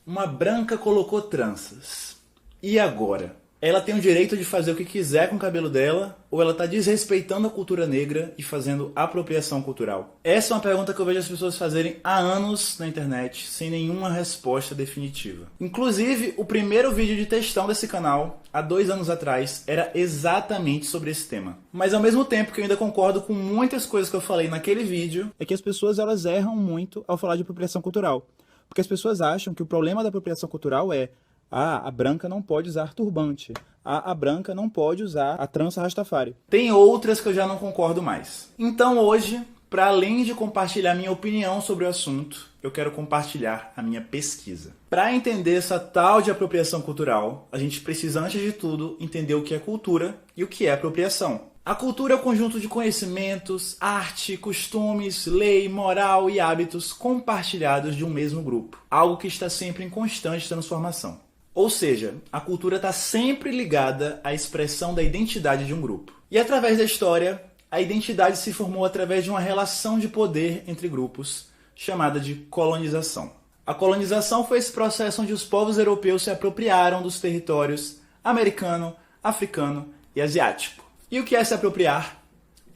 Uma branca colocou tranças. E agora? Ela tem o direito de fazer o que quiser com o cabelo dela, ou ela está desrespeitando a cultura negra e fazendo apropriação cultural? Essa é uma pergunta que eu vejo as pessoas fazerem há anos na internet, sem nenhuma resposta definitiva. Inclusive, o primeiro vídeo de textão desse canal, há 2 anos atrás, era exatamente sobre esse tema. Mas ao mesmo tempo que eu ainda concordo com muitas coisas que eu falei naquele vídeo, é que as pessoas elas erram muito ao falar de apropriação cultural. Porque as pessoas acham que o problema da apropriação cultural é a branca não pode usar turbante. A branca não pode usar a trança Rastafari. Tem outras que eu já não concordo mais. Então hoje, para além de compartilhar minha opinião sobre o assunto, eu quero compartilhar a minha pesquisa. Para entender essa tal de apropriação cultural, a gente precisa, antes de tudo, entender o que é cultura e o que é apropriação. A cultura é o conjunto de conhecimentos, arte, costumes, lei, moral e hábitos compartilhados de um mesmo grupo. Algo que está sempre em constante transformação. Ou seja, a cultura está sempre ligada à expressão da identidade de um grupo. E através da história, a identidade se formou através de uma relação de poder entre grupos, chamada de colonização. A colonização foi esse processo onde os povos europeus se apropriaram dos territórios americano, africano e asiático. E o que é se apropriar?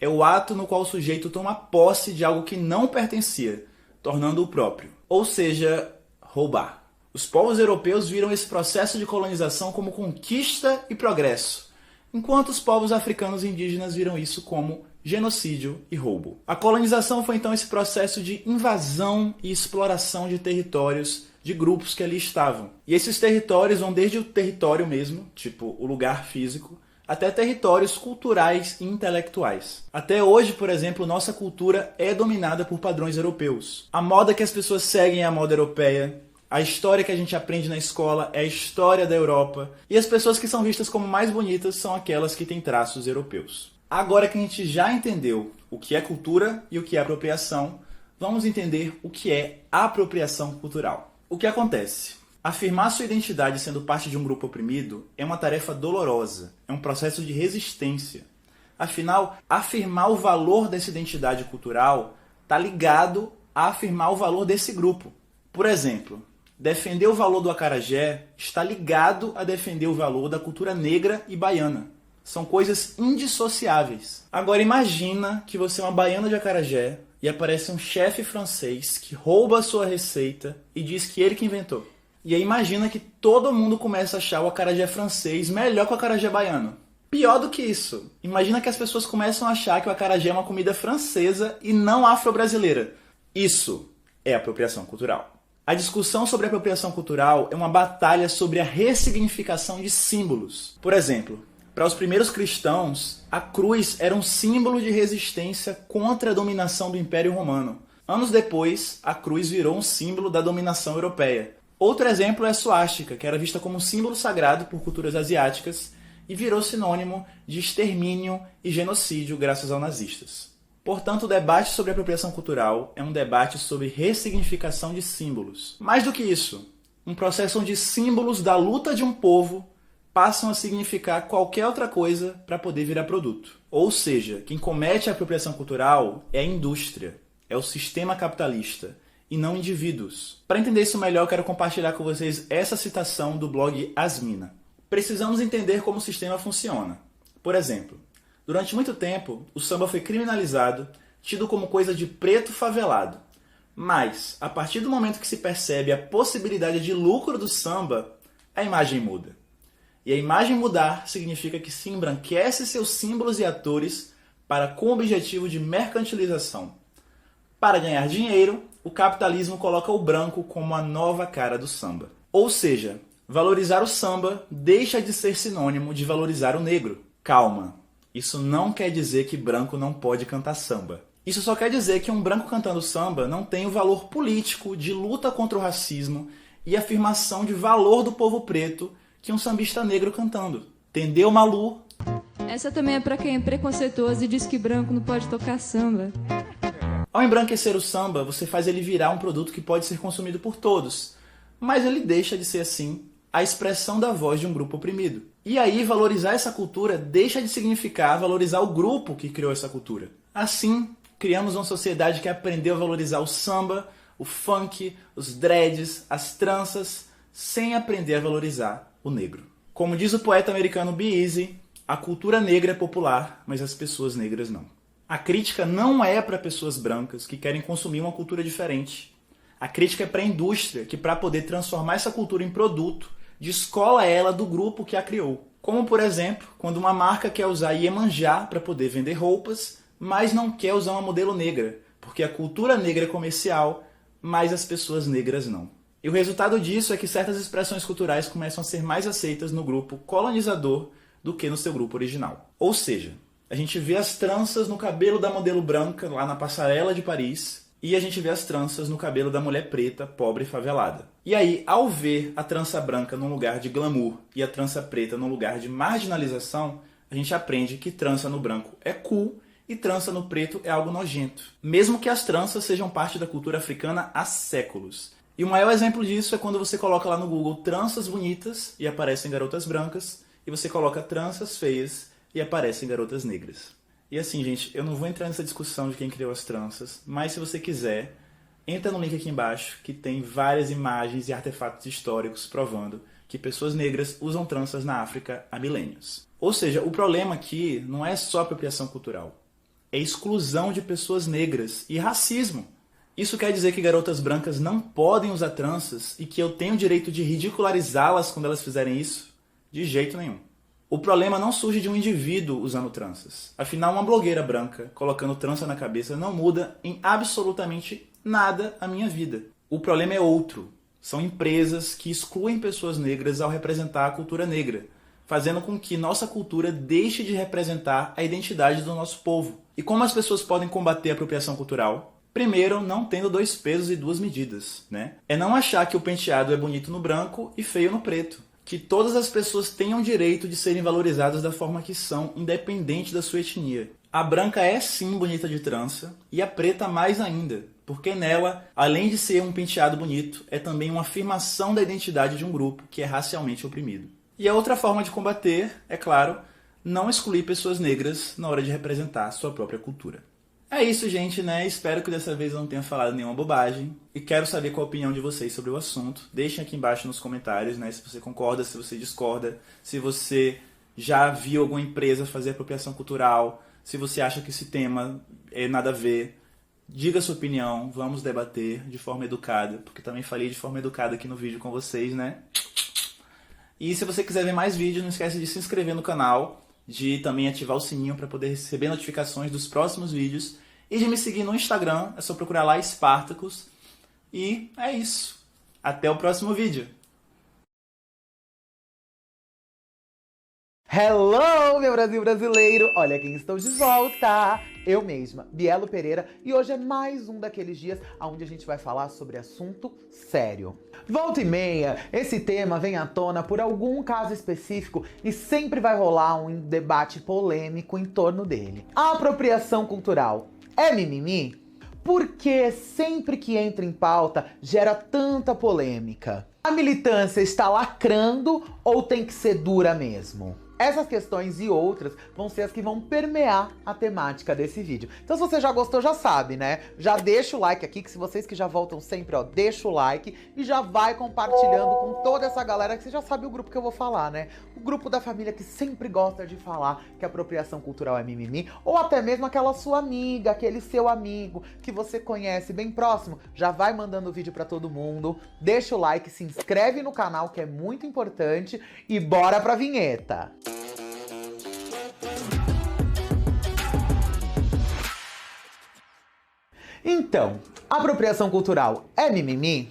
É o ato no qual o sujeito toma posse de algo que não pertencia, tornando-o próprio. Ou seja, roubar. Os povos europeus viram esse processo de colonização como conquista e progresso, enquanto os povos africanos e indígenas viram isso como genocídio e roubo. A colonização foi então esse processo de invasão e exploração de territórios de grupos que ali estavam. E esses territórios vão desde o território mesmo, tipo o lugar físico, até territórios culturais e intelectuais. Até hoje, por exemplo, nossa cultura é dominada por padrões europeus. A moda que as pessoas seguem é a moda europeia. A história que a gente aprende na escola é a história da Europa. E as pessoas que são vistas como mais bonitas são aquelas que têm traços europeus. Agora que a gente já entendeu o que é cultura e o que é apropriação, vamos entender o que é apropriação cultural. O que acontece? Afirmar sua identidade sendo parte de um grupo oprimido é uma tarefa dolorosa, é um processo de resistência. Afinal, afirmar o valor dessa identidade cultural está ligado a afirmar o valor desse grupo. Por exemplo, defender o valor do acarajé está ligado a defender o valor da cultura negra e baiana. São coisas indissociáveis. Agora imagina que você é uma baiana de acarajé e aparece um chefe francês que rouba a sua receita e diz que ele que inventou. E aí imagina que todo mundo começa a achar o acarajé francês melhor que o acarajé baiano. Pior do que isso, imagina que as pessoas começam a achar que o acarajé é uma comida francesa e não afro-brasileira. Isso é apropriação cultural. A discussão sobre apropriação cultural é uma batalha sobre a ressignificação de símbolos. Por exemplo, para os primeiros cristãos, a cruz era um símbolo de resistência contra a dominação do Império Romano. Anos depois, a cruz virou um símbolo da dominação europeia. Outro exemplo é a suástica, que era vista como um símbolo sagrado por culturas asiáticas e virou sinônimo de extermínio e genocídio graças aos nazistas. Portanto, o debate sobre apropriação cultural é um debate sobre ressignificação de símbolos. Mais do que isso, um processo onde símbolos da luta de um povo passam a significar qualquer outra coisa para poder virar produto. Ou seja, quem comete a apropriação cultural é a indústria, é o sistema capitalista, e não indivíduos. Para entender isso melhor, eu quero compartilhar com vocês essa citação do blog Asmina. Precisamos entender como o sistema funciona. Por exemplo, durante muito tempo, o samba foi criminalizado, tido como coisa de preto favelado. Mas, a partir do momento que se percebe a possibilidade de lucro do samba, a imagem muda. E a imagem mudar significa que se embranquece seus símbolos e atores com o objetivo de mercantilização. Para ganhar dinheiro, o capitalismo coloca o branco como a nova cara do samba. Ou seja, valorizar o samba deixa de ser sinônimo de valorizar o negro. Calma, isso não quer dizer que branco não pode cantar samba. Isso só quer dizer que um branco cantando samba não tem o valor político de luta contra o racismo e afirmação de valor do povo preto que um sambista negro cantando. Entendeu, Malu? Essa também é pra quem é preconceituoso e diz que branco não pode tocar samba. Ao embranquecer o samba, você faz ele virar um produto que pode ser consumido por todos, mas ele deixa de ser, assim, a expressão da voz de um grupo oprimido. E aí, valorizar essa cultura deixa de significar valorizar o grupo que criou essa cultura. Assim, criamos uma sociedade que aprendeu a valorizar o samba, o funk, os dreads, as tranças, sem aprender a valorizar o negro. Como diz o poeta americano Be-Easy, a cultura negra é popular, mas as pessoas negras não. A crítica não é para pessoas brancas que querem consumir uma cultura diferente. A crítica é para a indústria, que para poder transformar essa cultura em produto, descola ela do grupo que a criou. Como, por exemplo, quando uma marca quer usar Iemanjá para poder vender roupas, mas não quer usar uma modelo negra, porque a cultura negra é comercial, mas as pessoas negras não. E o resultado disso é que certas expressões culturais começam a ser mais aceitas no grupo colonizador do que no seu grupo original. Ou seja, a gente vê as tranças no cabelo da modelo branca lá na passarela de Paris e a gente vê as tranças no cabelo da mulher preta, pobre e favelada. E aí, ao ver a trança branca num lugar de glamour e a trança preta num lugar de marginalização, a gente aprende que trança no branco é cool e trança no preto é algo nojento. Mesmo que as tranças sejam parte da cultura africana há séculos. E o maior exemplo disso é quando você coloca lá no Google tranças bonitas e aparecem garotas brancas, e você coloca tranças feias e aparecem garotas negras. E assim, gente, eu não vou entrar nessa discussão de quem criou as tranças, mas se você quiser, entra no link aqui embaixo que tem várias imagens e artefatos históricos provando que pessoas negras usam tranças na África há milênios. Ou seja, o problema aqui não é só apropriação cultural, é exclusão de pessoas negras e racismo. Isso quer dizer que garotas brancas não podem usar tranças e que eu tenho o direito de ridicularizá-las quando elas fizerem isso? De jeito nenhum. O problema não surge de um indivíduo usando tranças. Afinal, uma blogueira branca colocando trança na cabeça não muda em absolutamente nada a minha vida. O problema é outro. São empresas que excluem pessoas negras ao representar a cultura negra, fazendo com que nossa cultura deixe de representar a identidade do nosso povo. E como as pessoas podem combater a apropriação cultural? Primeiro, não tendo 2 pesos e 2 medidas, né? É não achar que o penteado é bonito no branco e feio no preto. Que todas as pessoas tenham o direito de serem valorizadas da forma que são, independente da sua etnia. A branca é sim bonita de trança, e a preta mais ainda, porque nela, além de ser um penteado bonito, é também uma afirmação da identidade de um grupo que é racialmente oprimido. E a outra forma de combater, é claro, não excluir pessoas negras na hora de representar a sua própria cultura. É isso, gente, né? Espero que dessa vez eu não tenha falado nenhuma bobagem. E quero saber qual a opinião de vocês sobre o assunto. Deixem aqui embaixo nos comentários, né? Se você concorda, se você discorda, se você já viu alguma empresa fazer apropriação cultural, se você acha que esse tema é nada a ver. Diga a sua opinião, vamos debater de forma educada, porque também falei de forma educada aqui no vídeo com vocês, né? E se você quiser ver mais vídeos, não esquece de se inscrever no canal, de também ativar o sininho para poder receber notificações dos próximos vídeos e de me seguir no Instagram, é só procurar lá Spartacus. E é isso. Até o próximo vídeo. Hello, meu Brasil brasileiro! Olha quem estou de volta! Eu mesma, Bielo Pereira, e hoje é mais um daqueles dias onde a gente vai falar sobre assunto sério. Volta e meia, esse tema vem à tona por algum caso específico e sempre vai rolar um debate polêmico em torno dele. A apropriação cultural é mimimi? Por que sempre que entra em pauta gera tanta polêmica? A militância está lacrando ou tem que ser dura mesmo? Essas questões e outras vão ser as que vão permear a temática desse vídeo. Então se você já gostou, já sabe, né? Já deixa o like aqui, que se vocês que já voltam sempre, ó, deixa o like e já vai compartilhando com toda essa galera que você já sabe o grupo que eu vou falar, né? O grupo da família que sempre gosta de falar que a apropriação cultural é mimimi, ou até mesmo aquela sua amiga, aquele seu amigo que você conhece bem próximo, já vai mandando o vídeo pra todo mundo, deixa o like, se inscreve no canal que é muito importante e bora pra vinheta! Então, apropriação cultural é mimimi?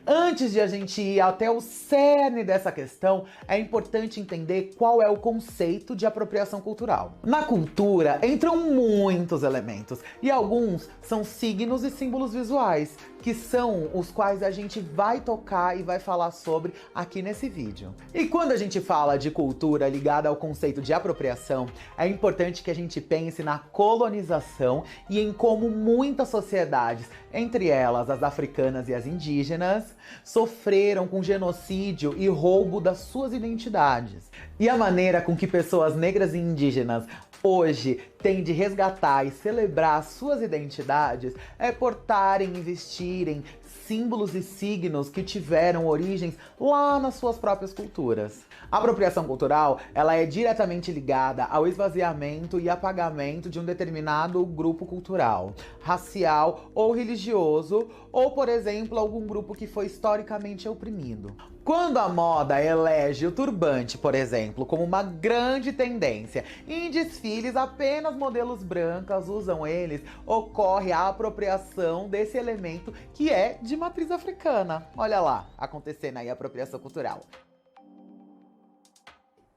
Antes de a gente ir até o cerne dessa questão, é importante entender qual é o conceito de apropriação cultural. Na cultura entram muitos elementos, e alguns são signos e símbolos visuais, que são os quais a gente vai tocar e vai falar sobre aqui nesse vídeo. E quando a gente fala de cultura ligada ao conceito de apropriação, é importante que a gente pense na colonização e em como muitas sociedades, entre elas as africanas e as indígenas, sofreram com genocídio e roubo das suas identidades. E a maneira com que pessoas negras e indígenas hoje têm de resgatar e celebrar suas identidades é portarem e vestirem símbolos e signos que tiveram origens lá nas suas próprias culturas. A apropriação cultural, ela é diretamente ligada ao esvaziamento e apagamento de um determinado grupo cultural, racial ou religioso, ou, por exemplo, algum grupo que foi historicamente oprimido. Quando a moda elege o turbante, por exemplo, como uma grande tendência, e em desfiles apenas modelos brancas usam eles, ocorre a apropriação desse elemento que é de matriz africana. Olha lá, acontecendo aí a apropriação cultural.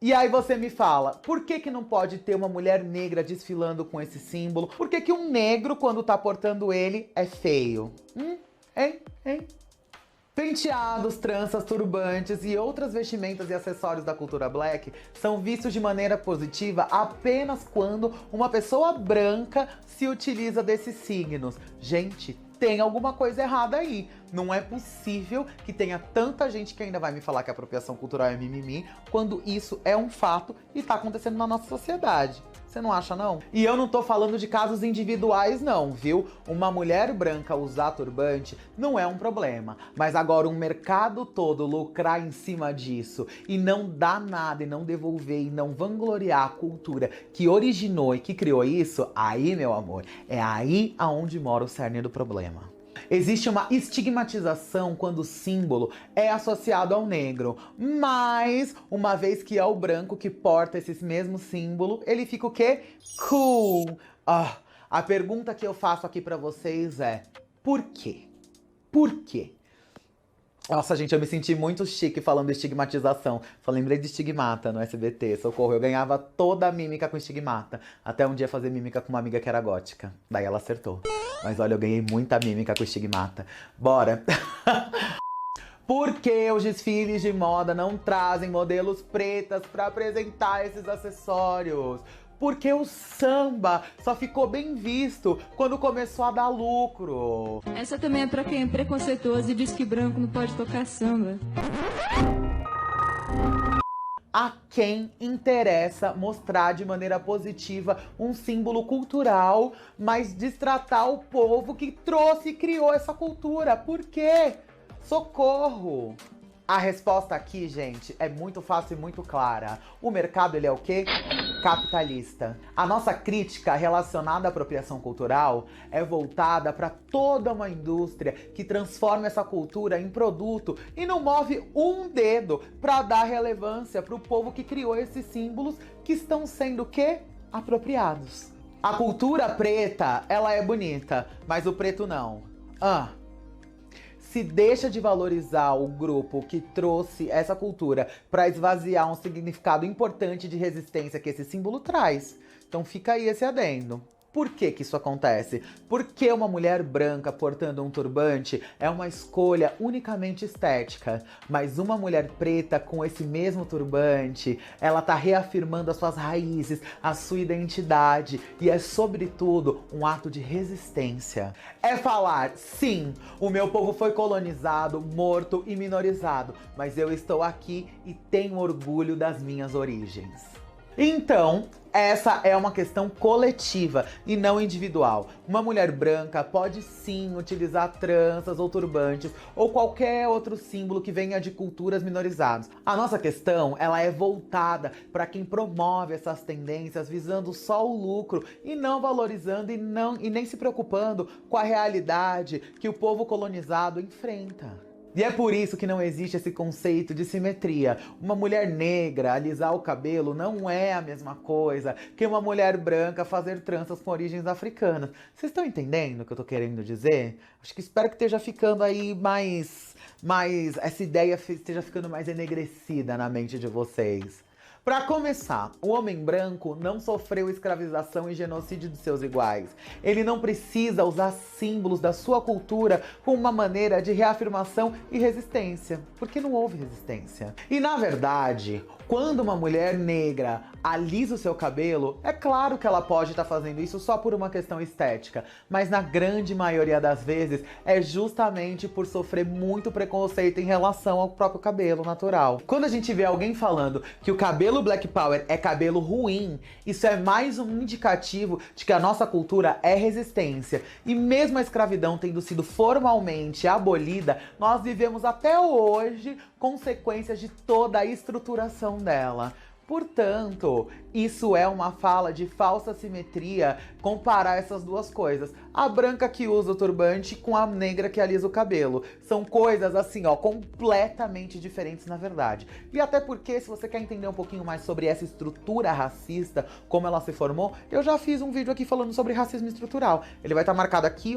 E aí você me fala, por que não pode ter uma mulher negra desfilando com esse símbolo? Por que um negro, quando tá portando ele, é feio? Hein? Penteados, tranças, turbantes e outras vestimentas e acessórios da cultura black são vistos de maneira positiva apenas quando uma pessoa branca se utiliza desses signos. Gente, tem alguma coisa errada aí. Não é possível que tenha tanta gente que ainda vai me falar que a apropriação cultural é mimimi, quando isso é um fato e tá acontecendo na nossa sociedade. Você não acha, não? E eu não tô falando de casos individuais, não, viu? Uma mulher branca usar turbante não é um problema. Mas agora um mercado todo lucrar em cima disso e não dar nada, e não devolver, e não vangloriar a cultura que originou e que criou isso, aí, meu amor, é aí aonde mora o cerne do problema. Existe uma estigmatização quando o símbolo é associado ao negro, mas uma vez que é o branco que porta esse mesmo símbolo, ele fica o quê? Cool! A pergunta que eu faço aqui pra vocês é, por quê? Por quê? Nossa, gente, eu me senti muito chique falando de estigmatização. Só lembrei de Estigmata no SBT, socorro. Eu ganhava toda a mímica com Estigmata. Até um dia fazer mímica com uma amiga que era gótica. Daí ela acertou. Mas olha, eu ganhei muita mímica com Estigmata. Bora! Por que os desfiles de moda não trazem modelos pretas pra apresentar esses acessórios? Porque o samba só ficou bem visto quando começou a dar lucro. Essa também é pra quem é preconceituoso e diz que branco não pode tocar samba. A quem interessa mostrar de maneira positiva um símbolo cultural, mas destratar o povo que trouxe e criou essa cultura. Por quê? Socorro! A resposta aqui, gente, é muito fácil e muito clara. O mercado, ele é o quê? Capitalista. A nossa crítica relacionada à apropriação cultural é voltada para toda uma indústria que transforma essa cultura em produto e não move um dedo para dar relevância para o povo que criou esses símbolos que estão sendo o quê? Apropriados. A cultura preta, ela é bonita, mas o preto não. Se deixa de valorizar o grupo que trouxe essa cultura para esvaziar um significado importante de resistência que esse símbolo traz. Então fica aí esse adendo. Por que isso acontece? Porque uma mulher branca portando um turbante é uma escolha unicamente estética, mas uma mulher preta com esse mesmo turbante, ela tá reafirmando as suas raízes, a sua identidade e é sobretudo um ato de resistência. É falar, sim, o meu povo foi colonizado, morto e minorizado, mas eu estou aqui e tenho orgulho das minhas origens. Então, essa é uma questão coletiva e não individual. Uma mulher branca pode sim utilizar tranças ou turbantes ou qualquer outro símbolo que venha de culturas minorizadas. A nossa questão, ela é voltada para quem promove essas tendências visando só o lucro e não valorizando e nem se preocupando com a realidade que o povo colonizado enfrenta. E é por isso que não existe esse conceito de simetria. Uma mulher negra alisar o cabelo não é a mesma coisa que uma mulher branca fazer tranças com origens africanas. Vocês estão entendendo o que eu tô querendo dizer? Espero que esteja ficando aí mais essa ideia esteja ficando mais enegrecida na mente de vocês. Para começar, o homem branco não sofreu escravização e genocídio de seus iguais. Ele não precisa usar símbolos da sua cultura como uma maneira de reafirmação e resistência, porque não houve resistência. E na verdade, quando uma mulher negra alisa o seu cabelo, é claro que ela pode estar fazendo isso só por uma questão estética, mas na grande maioria das vezes é justamente por sofrer muito preconceito em relação ao próprio cabelo natural. Quando a gente vê alguém falando que o cabelo cabelo Black Power é cabelo ruim, isso é mais um indicativo de que a nossa cultura é resistência. E mesmo a escravidão tendo sido formalmente abolida, nós vivemos até hoje consequências de toda a estruturação dela. Portanto, isso é uma fala de falsa simetria comparar essas duas coisas. A branca que usa o turbante com a negra que alisa o cabelo. São coisas assim, ó, completamente diferentes na verdade. E até porque, se você quer entender um pouquinho mais sobre essa estrutura racista, como ela se formou, eu já fiz um vídeo aqui falando sobre racismo estrutural. Ele vai estar marcado aqui,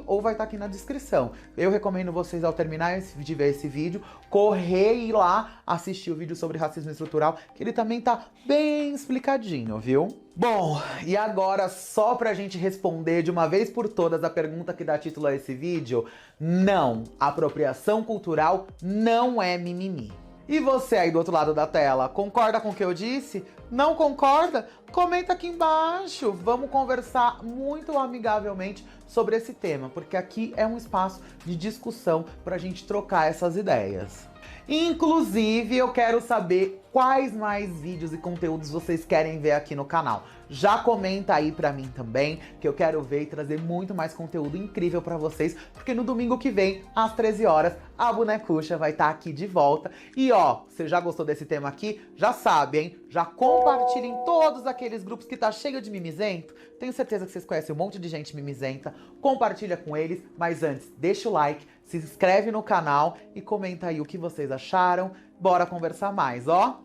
ou vai estar aqui na descrição. Eu recomendo vocês, ao terminar de ver esse vídeo, correr e ir lá assistir o vídeo sobre racismo estrutural, que ele também tá bem explicadinho, viu? Bom, e agora, só pra gente responder de uma vez por todas a pergunta que dá título a esse vídeo, não, apropriação cultural não é mimimi. E você aí do outro lado da tela, concorda com o que eu disse? Não concorda? Comenta aqui embaixo, vamos conversar muito amigavelmente sobre esse tema, porque aqui é um espaço de discussão pra gente trocar essas ideias. Inclusive, eu quero saber quais mais vídeos e conteúdos vocês querem ver aqui no canal. Já comenta aí pra mim também, que eu quero ver e trazer muito mais conteúdo incrível pra vocês, porque no domingo que vem, às 13 horas, a Bonecuxa vai estar aqui de volta. E ó, você já gostou desse tema aqui? Já sabe, hein? Já compartilha em todos aqueles grupos que tá cheio de mimizento. Tenho certeza que vocês conhecem um monte de gente mimizenta. Compartilha com eles, mas antes, deixa o like, se inscreve no canal e comenta aí o que vocês acharam. Bora conversar mais, ó!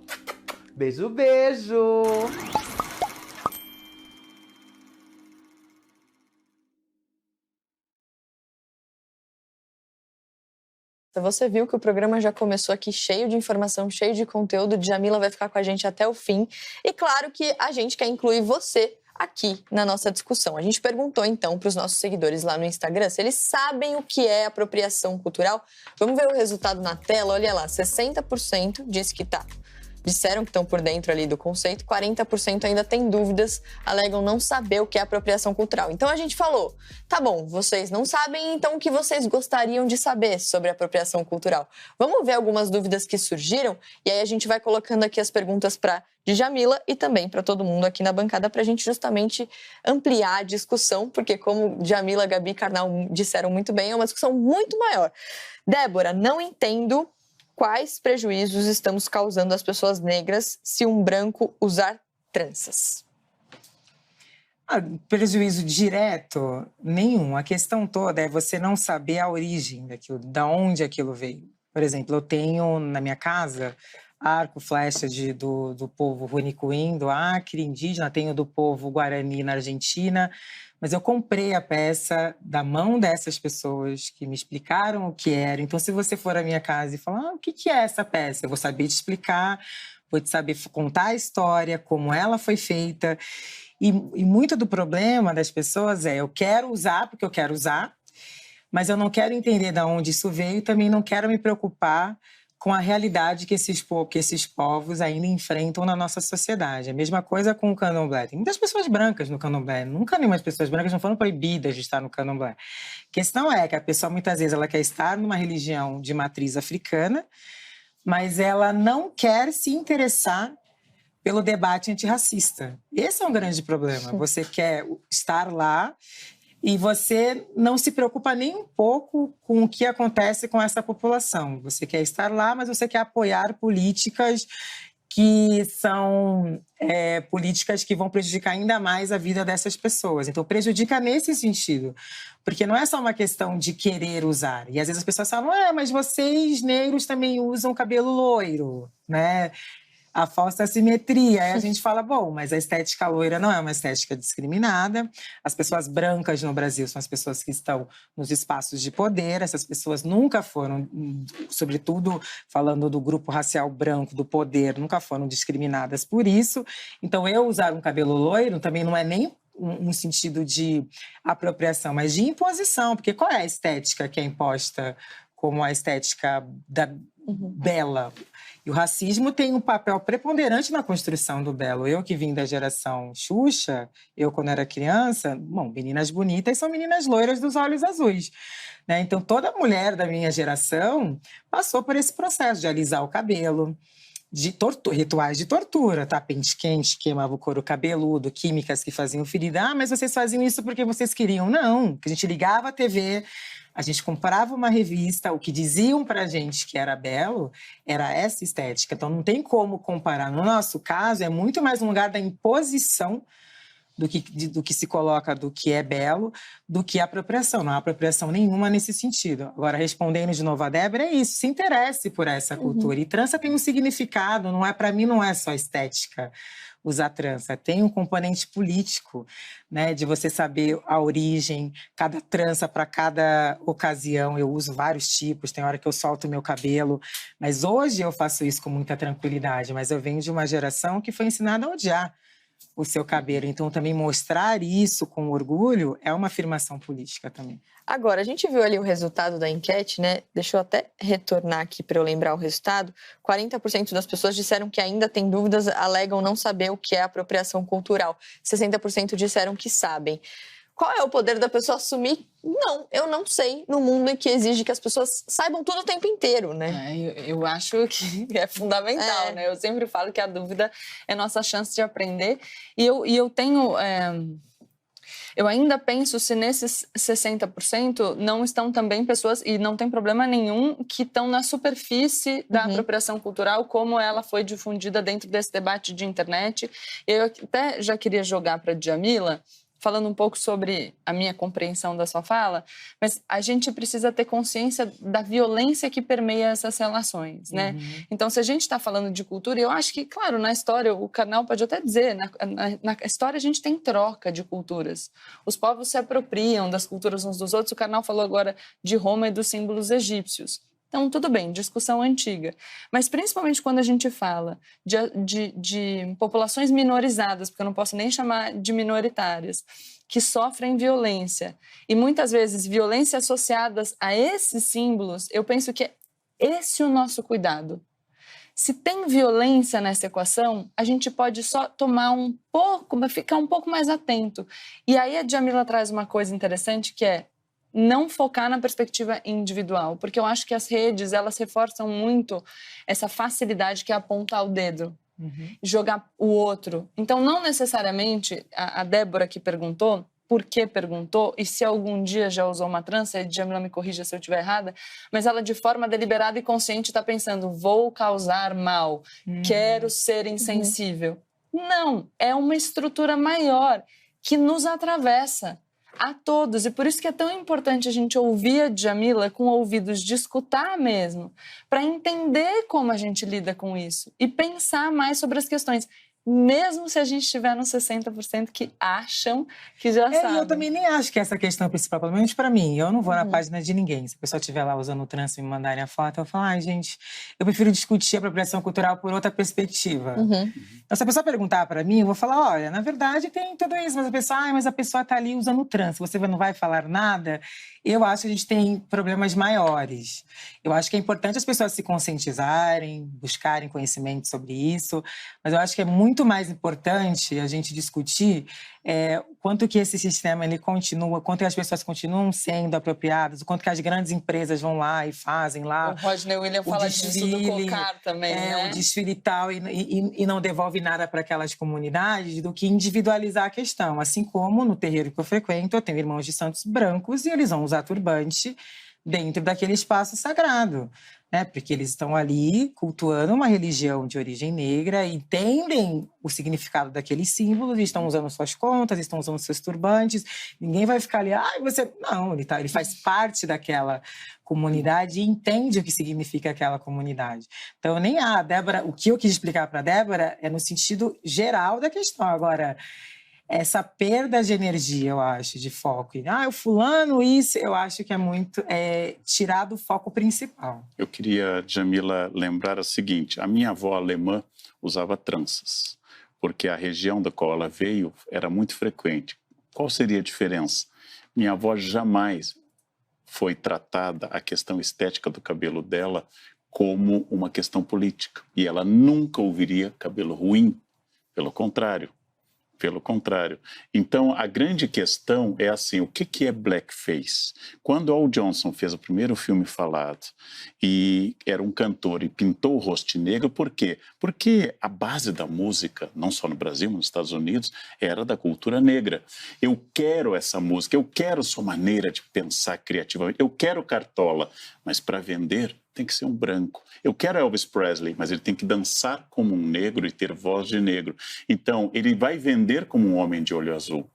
Beijo, beijo! Você viu que o programa já começou aqui cheio de informação, cheio de conteúdo. Djamila vai ficar com a gente até o fim. E claro que a gente quer incluir você aqui na nossa discussão. A gente perguntou então para os nossos seguidores lá no Instagram se eles sabem o que é apropriação cultural. Vamos ver o resultado na tela. Olha lá, 60% disse que disseram que estão por dentro ali do conceito, 40% ainda tem dúvidas, alegam não saber o que é apropriação cultural. Então a gente falou, tá bom, vocês não sabem, então o que vocês gostariam de saber sobre apropriação cultural? Vamos ver algumas dúvidas que surgiram e aí a gente vai colocando aqui as perguntas para Djamila e também para todo mundo aqui na bancada para a gente justamente ampliar a discussão, porque como Djamila, Gabi e Karnal disseram muito bem, é uma discussão muito maior. Débora, não entendo quais prejuízos estamos causando às pessoas negras se um branco usar tranças. Prejuízo direto? Nenhum. A questão toda é você não saber a origem daquilo, da onde aquilo veio. Por exemplo, eu tenho na minha casa arco, flecha do povo Runicuim, do Acre, indígena, tenho do povo Guarani na Argentina, mas eu comprei a peça da mão dessas pessoas que me explicaram o que era. Então, se você for à minha casa e falar, o que é essa peça? Eu vou saber te explicar, vou te saber contar a história, como ela foi feita. E muito do problema das pessoas é, eu quero usar porque eu quero usar, mas eu não quero entender de onde isso veio e também não quero me preocupar com a realidade que esses povos ainda enfrentam na nossa sociedade. A mesma coisa com o candomblé. Tem muitas pessoas brancas no candomblé. Nunca nenhuma pessoas brancas não foram proibidas de estar no candomblé. A questão é que a pessoa, muitas vezes, ela quer estar numa religião de matriz africana, mas ela não quer se interessar pelo debate antirracista. Esse é um grande problema. Você quer estar lá e você não se preocupa nem um pouco com o que acontece com essa população. Você quer estar lá, mas você quer apoiar políticas que são políticas que vão prejudicar ainda mais a vida dessas pessoas. Então, prejudica nesse sentido. Porque não é só uma questão de querer usar. E às vezes as pessoas falam, mas vocês negros também usam cabelo loiro, né? A falsa simetria. Aí a gente fala, bom, mas a estética loira não é uma estética discriminada. As pessoas brancas no Brasil são as pessoas que estão nos espaços de poder. Essas pessoas nunca foram, sobretudo falando do grupo racial branco do poder, nunca foram discriminadas por isso. Então, eu usar um cabelo loiro também não é nem um sentido de apropriação, mas de imposição. Porque qual é a estética que é imposta como a estética da bela? E o racismo tem um papel preponderante na construção do belo. Eu que vim da geração Xuxa, eu quando era criança, bom, meninas bonitas são meninas loiras dos olhos azuis, né? Então toda mulher da minha geração passou por esse processo de alisar o cabelo, rituais de tortura, tá? Pente quente, queimava o couro cabeludo, químicas que faziam ferida. Ah, mas vocês faziam isso porque vocês queriam. Não, que a gente ligava a TV, a gente comprava uma revista, o que diziam pra gente que era belo era essa estética. Então não tem como comparar. No nosso caso, é muito mais um lugar da imposição do que se coloca do que é belo, do que a apropriação. Não há apropriação nenhuma nesse sentido. Agora, respondendo de novo a Débora, é isso, se interesse por essa cultura. E trança tem um significado, não é, para mim não é só estética usar trança, tem um componente político, né, de você saber a origem, cada trança para cada ocasião. Eu uso vários tipos, tem hora que eu solto o meu cabelo, mas hoje eu faço isso com muita tranquilidade, mas eu venho de uma geração que foi ensinada a odiar o seu cabelo. Então, também mostrar isso com orgulho é uma afirmação política também. Agora, a gente viu ali o resultado da enquete, né? Deixa eu até retornar aqui para eu lembrar o resultado. 40% das pessoas disseram que ainda têm dúvidas, alegam não saber o que é apropriação cultural. 60% disseram que sabem. Qual é o poder da pessoa assumir? Não, eu não sei, no mundo em que exige que as pessoas saibam tudo o tempo inteiro, né? Eu acho que é fundamental, né? Eu sempre falo que a dúvida é nossa chance de aprender. E eu tenho... Eu ainda penso se nesses 60% não estão também pessoas, e não tem problema nenhum, que estão na superfície da apropriação cultural, como ela foi difundida dentro desse debate de internet. Eu até já queria jogar para a Djamila, falando um pouco sobre a minha compreensão da sua fala, mas a gente precisa ter consciência da violência que permeia essas relações, né? Então, se a gente está falando de cultura, eu acho que, claro, na história, o Karnal pode até dizer, na história a gente tem troca de culturas. Os povos se apropriam das culturas uns dos outros. O Karnal falou agora de Roma e dos símbolos egípcios. Então, tudo bem, discussão antiga. Mas, principalmente quando a gente fala de populações minorizadas, porque eu não posso nem chamar de minoritárias, que sofrem violência, e muitas vezes violência associadas a esses símbolos, eu penso que é esse o nosso cuidado. Se tem violência nessa equação, a gente pode só tomar um pouco, ficar um pouco mais atento. E aí a Djamila traz uma coisa interessante, que é não focar na perspectiva individual, porque eu acho que as redes, elas reforçam muito essa facilidade que é apontar o dedo, jogar o outro. Então, não necessariamente, a Débora que perguntou, por que perguntou, e se algum dia já usou uma trança, a Djamila me corrija se eu estiver errada, mas ela de forma deliberada e consciente está pensando, vou causar mal, quero ser insensível. Não, é uma estrutura maior que nos atravessa a todos, e por isso que é tão importante a gente ouvir a Djamila com ouvidos de escutar mesmo, para entender como a gente lida com isso e pensar mais sobre as questões, mesmo se a gente estiver nos 60% que acham que já sabem. Eu também nem acho que essa questão é principal, pelo menos para mim. Eu não vou na página de ninguém. Se a pessoa estiver lá usando o trans e me mandarem a foto, eu falo, gente, eu prefiro discutir a apropriação cultural por outra perspectiva. Então, se a pessoa perguntar para mim, eu vou falar, olha, na verdade tem tudo isso, mas a pessoa, mas a pessoa tá ali usando o trans, você não vai falar nada. Eu acho que a gente tem problemas maiores. Eu acho que é importante as pessoas se conscientizarem, buscarem conhecimento sobre isso, mas eu acho que é muito mais importante a gente discutir quanto que esse sistema ele continua, quanto que as pessoas continuam sendo apropriadas, o quanto que as grandes empresas vão lá e fazem lá. O Rodney William fala disso do COCAR também, né? O desfile e tal, e não devolve nada para aquelas comunidades, do que individualizar a questão. Assim como no terreiro que eu frequento, eu tenho irmãos de santos brancos e eles vão usar turbante dentro daquele espaço sagrado, né? Porque eles estão ali cultuando uma religião de origem negra, entendem o significado daqueles símbolos, estão usando suas contas, estão usando seus turbantes. Ninguém vai ficar ali, você... Não, ele faz parte daquela comunidade e entende o que significa aquela comunidade. Então, nem a Débora... O que eu quis explicar para a Débora é no sentido geral da questão. Agora, essa perda de energia, eu acho, de foco. O fulano, isso, eu acho que é muito tirar do foco principal. Eu queria, Djamila, lembrar o seguinte, a minha avó alemã usava tranças, porque a região da qual ela veio era muito frequente. Qual seria a diferença? Minha avó jamais foi tratada a questão estética do cabelo dela como uma questão política. E ela nunca ouviria cabelo ruim, pelo contrário. Pelo contrário. Então, a grande questão é assim, o que é blackface? Quando Al Johnson fez o primeiro filme falado e era um cantor e pintou o rosto negro, por quê? Porque a base da música, não só no Brasil, mas nos Estados Unidos, era da cultura negra. Eu quero essa música, eu quero sua maneira de pensar criativamente, eu quero Cartola, mas para vender tem que ser um branco. Eu quero Elvis Presley, mas ele tem que dançar como um negro e ter voz de negro. Então, ele vai vender como um homem de olho azul,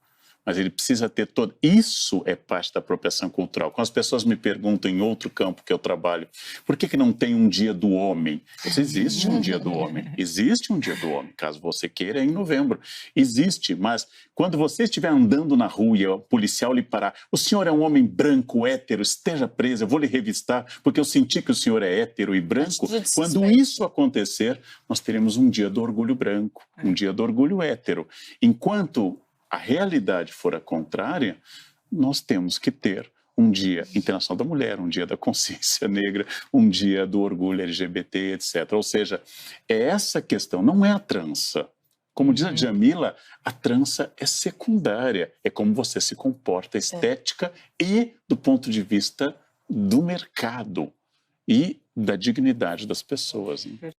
mas ele precisa ter todo... Isso é parte da apropriação cultural. Quando as pessoas me perguntam em outro campo que eu trabalho, por que não tem um dia do homem? Existe um dia do homem. Existe um dia do homem. Caso você queira, é em novembro. Existe, mas quando você estiver andando na rua e o policial lhe parar, o senhor é um homem branco, hétero, esteja preso, eu vou lhe revistar, porque eu senti que o senhor é hétero e branco. Quando isso acontecer, nós teremos um dia do orgulho branco, um dia do orgulho hétero. Enquanto a realidade for a contrária, nós temos que ter um dia internacional da mulher, um dia da consciência negra, um dia do orgulho LGBT, etc. Ou seja, é essa questão, não é a trança. Como diz a Djamila, a trança é secundária, é como você se comporta, estética e do ponto de vista do mercado e da dignidade das pessoas. Né?